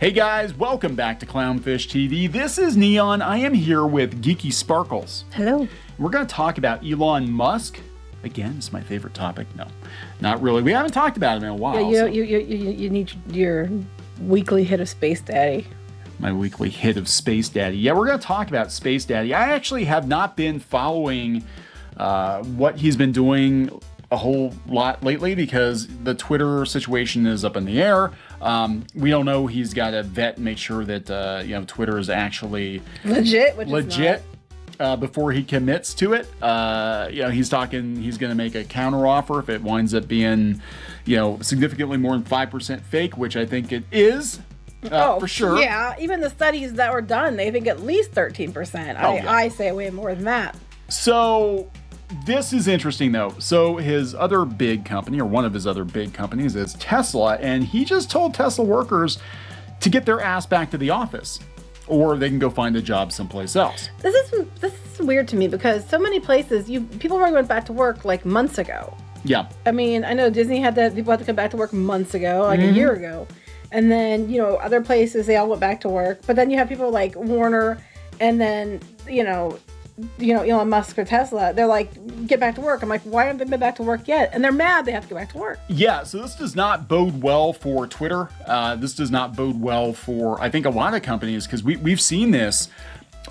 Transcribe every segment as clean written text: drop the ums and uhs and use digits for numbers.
Hey guys, welcome back to Clownfish TV. This is Neon. I am here with Geeky Sparkles. Hello. We're going to talk about Elon Musk. Again, it's my favorite topic. No, not really. We haven't talked about him in a while. Yeah, you need your weekly hit of Space Daddy. My weekly hit of Space Daddy. Yeah, we're going to talk about Space Daddy. I actually have not been following what he's been doing a whole lot lately because the Twitter situation is up in the air. We don't know. He's got to vet and make sure that Twitter is actually legit, before he commits to it. He's talking. He's going to make a counter offer if it winds up being, significantly more than 5% fake, which I think it is. For sure. Yeah, even the studies that were done, they think at least 13%. I say way more than that. So this is interesting though. So his other big company, or one of his other big companies, is Tesla, and he just told Tesla workers to get their ass back to the office, or they can go find a job someplace else. This is weird to me because so many places people already went back to work like months ago. Yeah. I mean, I know Disney had that. People had to come back to work months ago, like a year ago. And then, other places, they all went back to work. But then you have people like Warner and then, Elon Musk or Tesla. They're like, get back to work. I'm like, why haven't they been back to work yet? And they're mad they have to go back to work. Yeah, so this does not bode well for Twitter. This does not bode well for, I think, a lot of companies, because we've seen this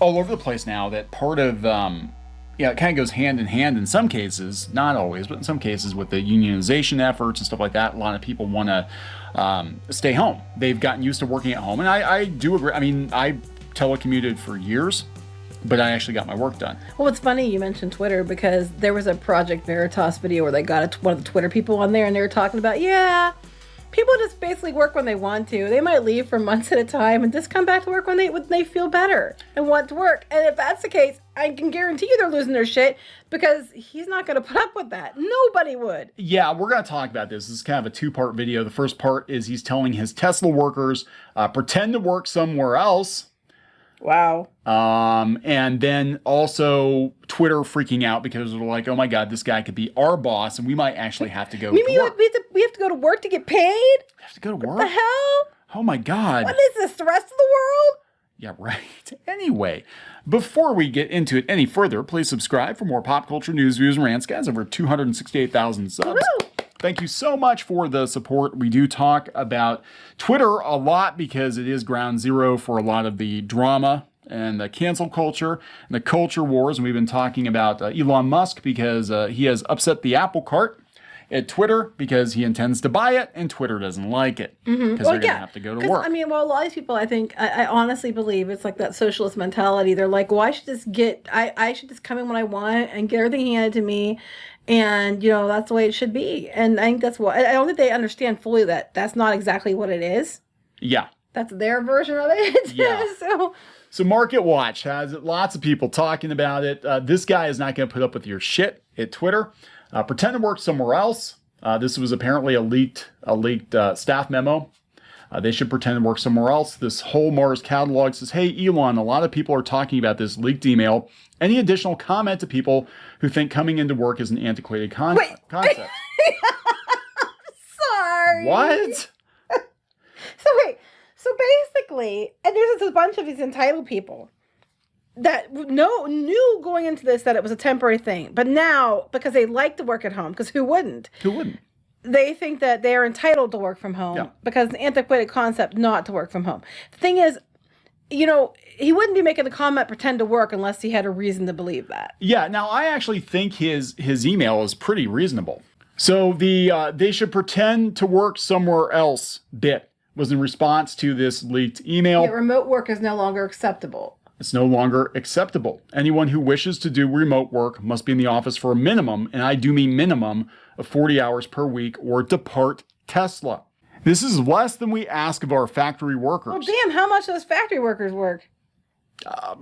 all over the place now, that part of, it kind of goes hand in hand in some cases, not always, but in some cases with the unionization efforts and stuff like that. A lot of people want to stay home. They've gotten used to working at home. And I do agree. I mean, I telecommuted for years, but I actually got my work done. Well, it's funny you mentioned Twitter because there was a Project Veritas video where they got one of the Twitter people on there and they were talking about, people just basically work when they want to. They might leave for months at a time and just come back to work when they feel better and want to work. And if that's the case, I can guarantee you they're losing their shit because he's not going to put up with that. Nobody would. Yeah, we're going to talk about this. This is kind of a two-part video. The first part is he's telling his Tesla workers, pretend to work somewhere else. Wow. And then also Twitter freaking out because they're like, oh my God, this guy could be our boss and we might actually have to go to work. We have to go to work to get paid? We have to go to work? What the hell? Oh my God. What is this, the rest of the world? Yeah, right. Anyway, before we get into it any further, please subscribe for more pop culture news, views, and rants. Guys, over 268,000 subs. Woo-hoo! Thank you so much for the support. We do talk about Twitter a lot because it is ground zero for a lot of the drama and the cancel culture and the culture wars. And we've been talking about Elon Musk because he has upset the apple cart at Twitter because he intends to buy it and Twitter doesn't like it because they're going to have to go to work. I mean, a lot of these people, I think, I honestly believe it's like that socialist mentality. They're like, well, I should just come in when I want and get everything handed to me. And, that's the way it should be. And I think that's what, I don't think they understand fully that that's not exactly what it is. Yeah. That's their version of it. Yeah. So Market Watch has lots of people talking about it. This guy is not going to put up with your shit at Twitter. Pretend to work somewhere else. This was apparently a leaked staff memo. They should pretend to work somewhere else. This whole Mars catalog says, hey, Elon, a lot of people are talking about this leaked email. Any additional comment to people who think coming into work is an antiquated concept? Sorry. What? So basically, and there's a bunch of these entitled people that knew going into this that it was a temporary thing. But now, because they like to work at home, because who wouldn't? Who wouldn't? They think that they're entitled to work from home because it's an antiquated concept not to work from home. The thing is, he wouldn't be making the comment pretend to work unless he had a reason to believe that. Yeah, now I actually think his email is pretty reasonable. So the they should pretend to work somewhere else bit was in response to this leaked email. Yeah, remote work is no longer acceptable. It's no longer acceptable. Anyone who wishes to do remote work must be in the office for a minimum, and I do mean minimum, of 40 hours per week or depart Tesla. This is less than we ask of our factory workers. Well, damn, how much do those factory workers work?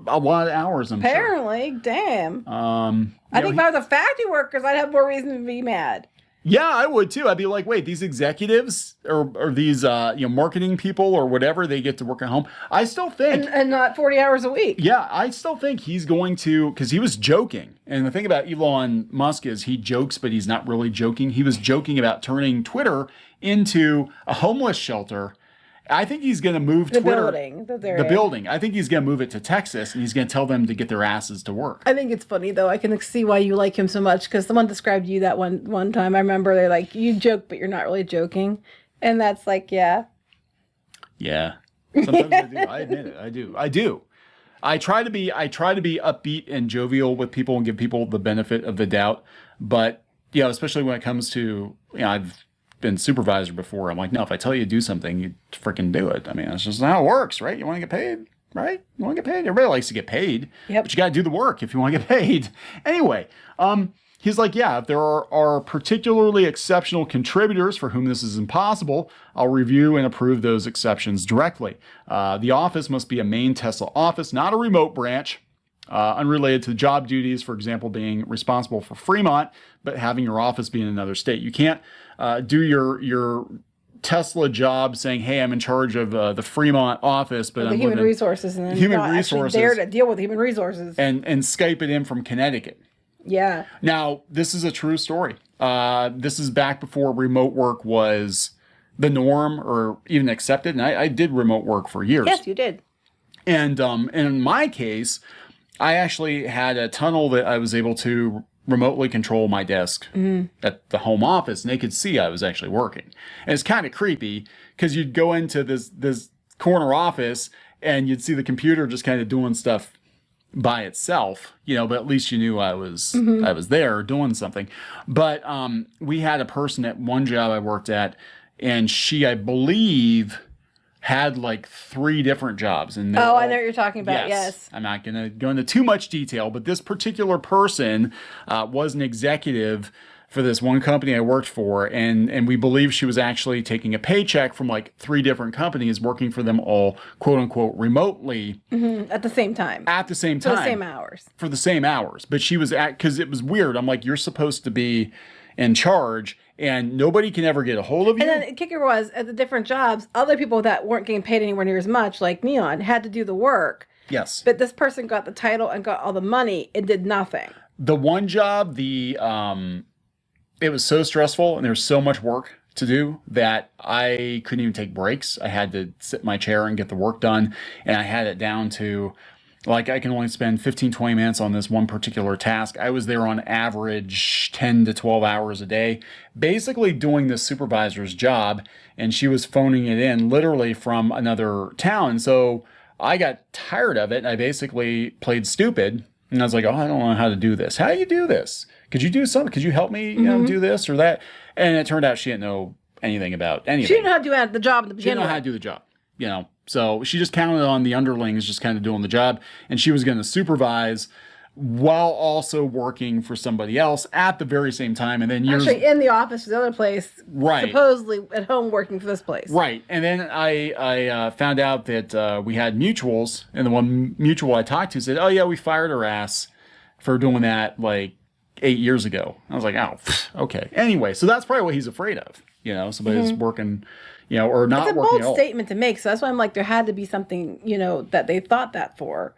A lot of hours, I'm sure. Apparently, damn. I think if I was a factory workers, I'd have more reason to be mad. Yeah, I would too. I'd be like, wait, these executives or these marketing people or whatever, they get to work at home. I still think, and not 40 hours a week. Yeah, I still think he's going to, because he was joking. And the thing about Elon Musk is he jokes, but he's not really joking. He was joking about turning Twitter into a homeless shelter I think he's going to move The Twitter. building that they're The in. building. I think he's going to move it to Texas, and he's going to tell them to get their asses to work. I think it's funny though. I can see why you like him so much because someone described you that one time. I remember they're like, you joke, but you're not really joking, and that's like, yeah. Yeah. Sometimes I do. I admit it. I do. I try to be upbeat and jovial with people and give people the benefit of the doubt. But, especially when it comes to, I've been supervisor before. I'm like, no, if I tell you to do something, you freaking do it. I mean, that's just how it works, right? You want to get paid, right? You want to get paid. Everybody likes to get paid. Yep. But you got to do the work if you want to get paid. Anyway, he's like, yeah, if there are particularly exceptional contributors for whom this is impossible, I'll review and approve those exceptions directly. The office must be a main Tesla office, not a remote branch, unrelated to job duties, for example, being responsible for Fremont, but having your office be in another state. You can't do your Tesla job saying, hey, I'm in charge of the Fremont office, but The I'm human living resources and then human not actually resources there to deal with human resources. and Skype it in from Connecticut. Yeah. Now, this is a true story. This is back before remote work was the norm or even accepted. And I did remote work for years. Yes, you did. And in my case, I actually had a tunnel that I was able to remotely control my desk at the home office, and they could see I was actually working. And it's kind of creepy because you'd go into this corner office and you'd see the computer just kind of doing stuff by itself, but at least you knew I was there doing something. But we had a person at one job I worked at, and she, I believe, had like 3 different jobs. And I know what you're talking about. Yes. I'm not going to go into too much detail, but this particular person was an executive for this one company I worked for, and we believe she was actually taking a paycheck from like 3 different companies, working for them all, quote unquote, remotely. At the same time. At the same time. For the same hours. For the same hours. But she was because it was weird. I'm like, you're supposed to be in charge, and nobody can ever get a hold of you. And then the kicker was, at the different jobs, other people that weren't getting paid anywhere near as much, like Neon, had to do the work. Yes. But this person got the title and got all the money and did nothing. The one job, it was so stressful and there was so much work to do that I couldn't even take breaks. I had to sit in my chair and get the work done. And I had it down to, like, I can only spend 15, 20 minutes on this one particular task. I was there on average 10 to 12 hours a day, basically doing the supervisor's job. And she was phoning it in literally from another town. So I got tired of it. And I basically played stupid. And I was like, I don't know how to do this. How do you do this? Could you do something? Could you help me do this or that? And it turned out she didn't know anything about anything. She didn't know how to do the job at the beginning. She didn't know how to do the job, So she just counted on the underlings just kind of doing the job. And she was going to supervise while also working for somebody else at the very same time. And then actually in the office of the other place, right, supposedly at home working for this place. Right. And then I found out that we had mutuals, and the one mutual I talked to said, oh, yeah, we fired her ass for doing that like 8 years ago. I was like, oh, okay. Anyway, so that's probably what he's afraid of. Somebody's working, or not working. It's a working at bold all. statement to make. So that's why I'm like, there had to be something, that they thought that for.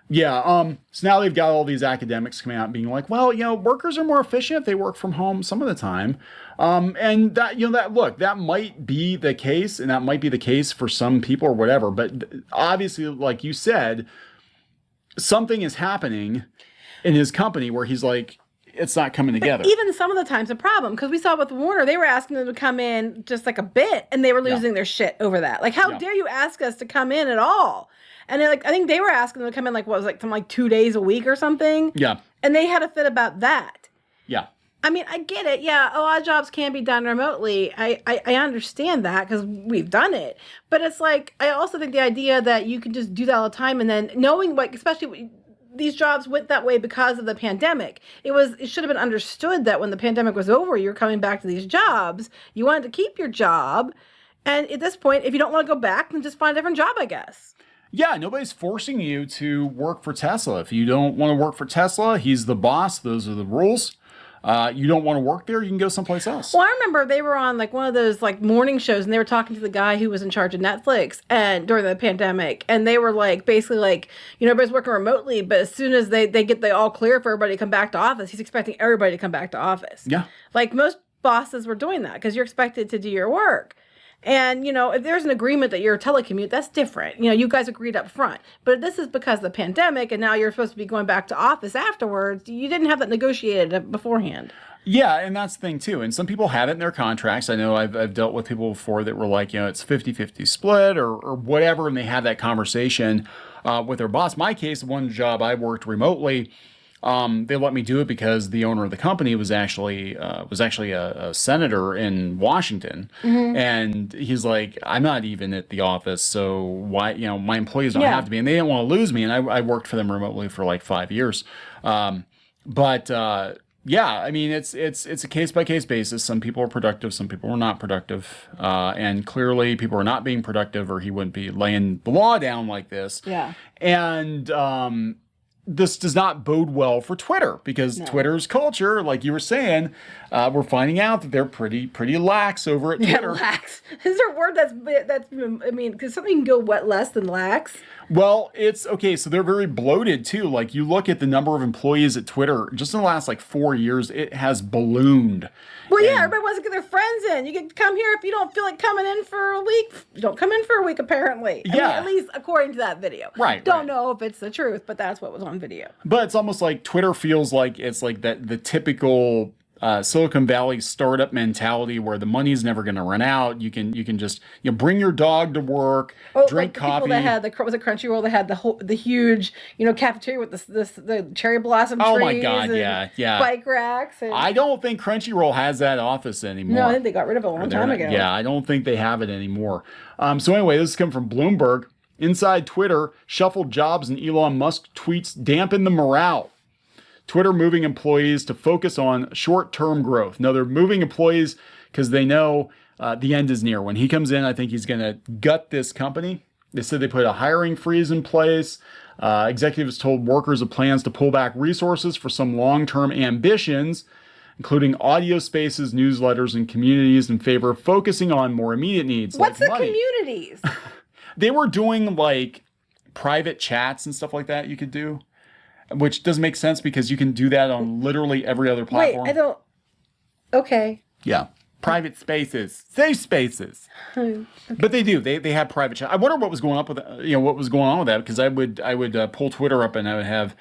Yeah. So now they've got all these academics coming out and being like, well, workers are more efficient if they work from home some of the time. And that, that might be the case, and that might be the case for some people or whatever. But obviously, like you said, something is happening in his company where he's like, it's not coming together. But even some of the times a problem, because we saw with Warner, they were asking them to come in just like a bit, and they were losing their shit over that. Like, how dare you ask us to come in at all? And I think they were asking them to come in something like 2 days a week or something. Yeah. And they had a fit about that. Yeah. I mean, I get it. Yeah, a lot of jobs can be done remotely. I understand that because we've done it. But it's like, I also think the idea that you can just do that all the time, and then knowing especially these jobs went that way because of the pandemic. It should have been understood that when the pandemic was over, you're coming back to these jobs. You wanted to keep your job. And at this point, if you don't want to go back, then just find a different job, I guess. Yeah, nobody's forcing you to work for Tesla. If you don't want to work for Tesla, he's the boss. Those are the rules. You don't want to work there, you can go someplace else. Well, I remember they were on one of those morning shows, and they were talking to the guy who was in charge of Netflix and during the pandemic, and they were basically everybody's working remotely, but as soon as they get the all clear for everybody to come back to office, he's expecting everybody to come back to office. Yeah. Most bosses were doing that because you're expected to do your work. And, if there's an agreement that you're a telecommute, that's different. You guys agreed up front. But if this is because of the pandemic and now you're supposed to be going back to office afterwards, you didn't have that negotiated beforehand. Yeah, and that's the thing too. And some people have it in their contracts. I know I've dealt with people before that were like, it's 50-50 split or whatever, and they have that conversation with their boss. My case, one job I worked remotely, they let me do it because the owner of the company was actually a senator in Washington, and he's like, I'm not even at the office, so why my employees don't have to be, and they didn't want to lose me, and I worked for them remotely for like 5 years, yeah, I mean, it's a case-by-case basis. Some people are productive, some people are not productive. And clearly people are not being productive or he wouldn't be laying the law down like this. Yeah. And this does not bode well for Twitter because Twitter's culture, like you were saying, we're finding out that they're pretty lax over at Twitter. Yeah, lax. Is there a word that's I mean, because something can go less than lax? Well, it's okay. So they're very bloated too. Like you look at the number of employees at Twitter, just in the last like 4 years, it has ballooned. Well, yeah, everybody wants to get their friends in. You can come here if you don't feel like coming in for a week. You don't come in for a week, apparently. I mean, at least according to that video. Right. Don't know if it's the truth, but that's what was on video. But it's almost like Twitter feels like it's like the typical Silicon Valley startup mentality where the money's never going to run out. You can just bring your dog to work, drink coffee. People that had was it Crunchyroll that had the huge cafeteria with the cherry blossom trees. Oh my god, yeah. Bike racks. And... I don't think Crunchyroll has that office anymore. No, I think they got rid of it a long time ago. Yeah, I don't think they have it anymore. So anyway, this is coming from Bloomberg. Inside Twitter, shuffled jobs and Elon Musk tweets dampen the morale. Twitter moving employees to focus on short-term growth. No, they're moving employees because they know the end is near. When he comes in, I think he's going to gut this company. They said they put a hiring freeze in place. Executives told workers of plans to pull back resources for some long-term ambitions, including audio spaces, newsletters, and communities in favor of focusing on more immediate needs. What's like the money. Communities? They were doing like private chats and stuff like that you could do. Which doesn't make sense because you can do that on literally every other platform. Wait, I don't... Okay. Yeah. Private spaces. Safe spaces. Okay. But they do. They have private chat. I wonder what was going on with that because I would pull Twitter up and I would have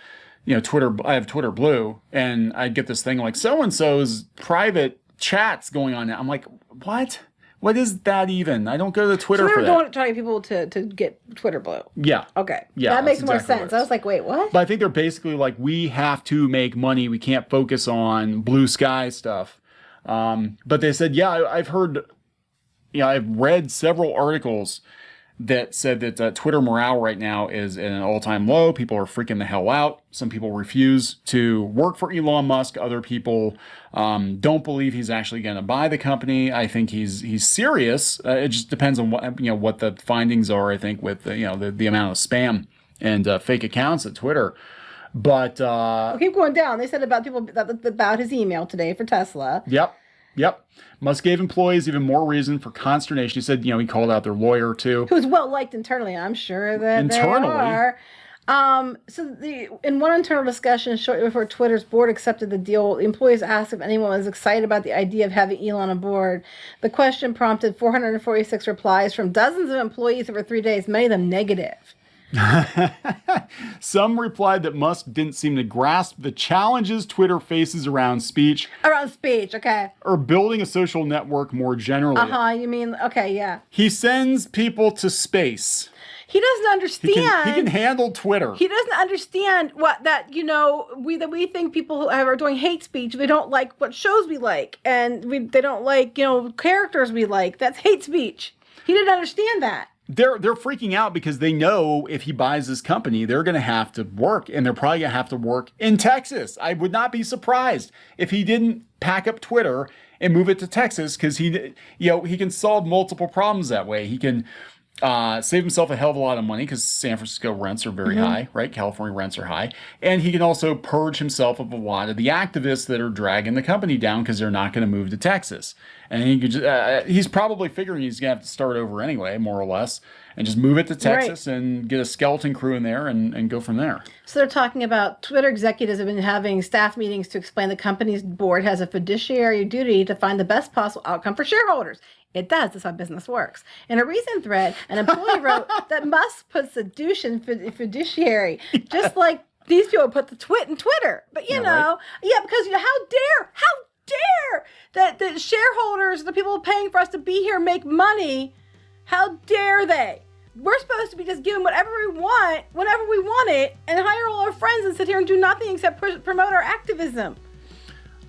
Twitter. I have Twitter Blue and I'd get this thing like so-and-so's private chats going on now. I'm like, what? What is that even? I don't go to Twitter for that. So they were trying people to get Twitter Blue. Yeah. Okay. Yeah. That makes more sense. I was like, wait, what? But I think they're basically like, we have to make money. We can't focus on blue sky stuff. But they said, I've heard, I've read several articles that said that Twitter morale right now is at an all-time low. People are freaking the hell out. Some people refuse to work for Elon Musk. Other people don't believe he's actually going to buy the company. I think he's serious. It just depends on what the findings are. I think with the amount of spam and fake accounts at Twitter. But we'll keep going down. They said about his email today for Tesla. Yep. Musk gave employees even more reason for consternation. He said, he called out their lawyer too. Who's well liked internally, I'm sure that they are. In one internal discussion shortly before Twitter's board accepted the deal, the employees asked if anyone was excited about the idea of having Elon aboard. The question prompted 446 replies from dozens of employees over 3 days, many of them negative. Some replied that Musk didn't seem to grasp the challenges Twitter faces around speech. Okay. Or building a social network more generally. You mean, okay, yeah. He sends people to space. He doesn't understand. He can handle Twitter. He doesn't understand we think people who are doing hate speech, they don't like what shows we like. And they don't like, characters we like. That's hate speech. He didn't understand that. They're freaking out because they know if he buys this company, they're going to have to work, and they're probably going to have to work in Texas. I would not be surprised if he didn't pack up Twitter and move it to Texas because he can solve multiple problems that way. He can save himself a hell of a lot of money because San Francisco rents are very high, right? California rents are high. And he can also purge himself of a lot of the activists that are dragging the company down because they're not going to move to Texas. And he could just, he's probably figuring he's going to have to start over anyway, more or less, and just move it to Texas and get a skeleton crew in there and go from there. So they're talking about Twitter executives have been having staff meetings to explain the company's board has a fiduciary duty to find the best possible outcome for shareholders. It does. That's how business works. In a recent thread, an employee wrote that Musk puts the douche in fiduciary, just like these people put the twit in Twitter. But, because, how dare that the shareholders, the people paying for us to be here, make money. How dare they? We're supposed to be just giving whatever we want, whenever we want it, and hire all our friends and sit here and do nothing except promote our activism.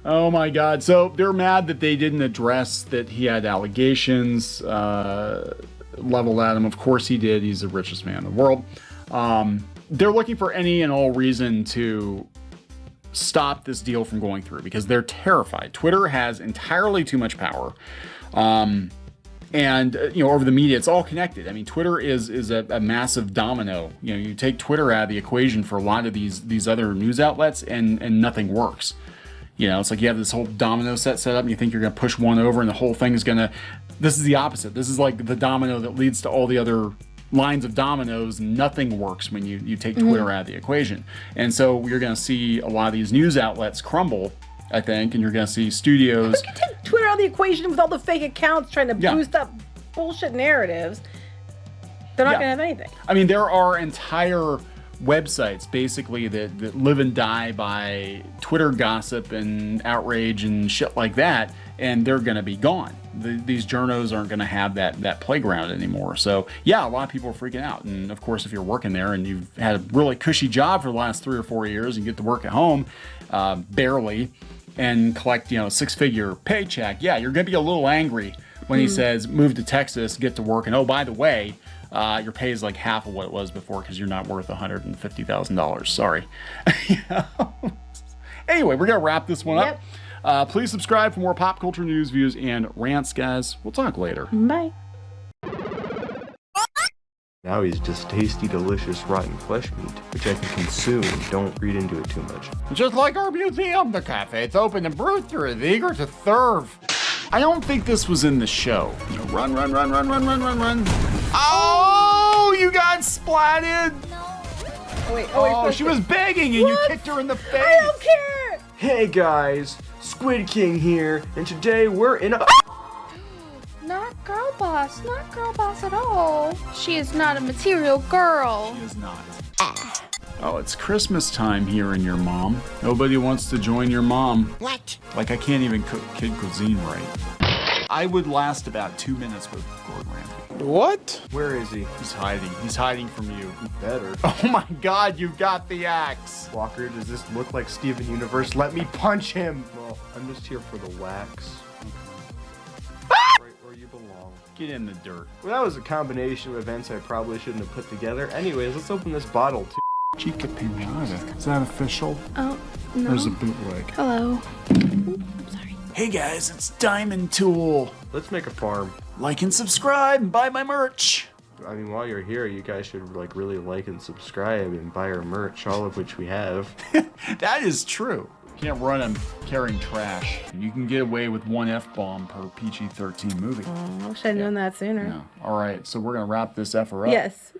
Oh my God. So they're mad that they didn't address that he had allegations leveled at him. Of course he did. He's the richest man in the world. They're looking for any and all reason to stop this deal from going through because they're terrified. Twitter has entirely too much power. And over the media, it's all connected. I mean, Twitter is a massive domino. You take Twitter out of the equation for a lot of these other news outlets, and nothing works. It's like you have this whole domino set up, and you think you're going to push one over, and the whole thing is going to. This is the opposite. This is like the domino that leads to all the other lines of dominoes. Nothing works when you take Twitter out of the equation, and so you're going to see a lot of these news outlets crumble, I think, and you're going to see studios. You can take Twitter out of the equation with all the fake accounts trying to boost up bullshit narratives. They're not going to have anything. I mean, there are entire websites basically that live and die by Twitter gossip and outrage and shit like that, and they're going to be gone. These journos aren't going to have that playground anymore. So yeah, a lot of people are freaking out. And of course, if you're working there and you've had a really cushy job for the last 3 or 4 years and get to work at home barely and collect a 6-figure paycheck, yeah, you're going to be a little angry when he says move to Texas, get to work, and oh, by the way, your pay is like half of what it was before because you're not worth $150,000. Sorry. Anyway, we're going to wrap this one up. Please subscribe for more pop culture news, views, and rants, guys. We'll talk later. Bye. Now he's just tasty, delicious, rotten flesh meat, which I can consume. Don't read into it too much. Just like our museum, the cafe, it's open and Brewster is eager to serve. I don't think this was in the show. Run. Oh, you got splatted. Oh, she was begging and you kicked her in the face. I don't care. Hey guys, Squid King here, and today we're in a... Not girl boss at all. She is not a material girl. She is not. Oh, it's Christmas time here in your mom. Nobody wants to join your mom. What? Like I can't even cook kid cuisine right. I would last about 2 minutes with Gordon Ramsay. What? Where is he? He's hiding. He's hiding from you. Better. Oh my God, you got the axe. Walker, does this look like Steven Universe? Let me punch him. Well, I'm just here for the wax. Right where you belong. Get in the dirt. Well, that was a combination of events I probably shouldn't have put together. Anyways, let's open this bottle too. Chica Pinata. Is that official? Oh, no. There's a bootleg. Hello. Ooh, sorry. Hey guys, it's Diamond Tool. Let's make a farm. Like and subscribe and buy my merch. I mean, while you're here, you guys should really like and subscribe and buy our merch, all of which we have. That is true. You can't run them carrying trash. You can get away with one F-bomb per PG-13 movie. I wish I'd known that sooner. Yeah. All right, so we're going to wrap this effer up. Yes.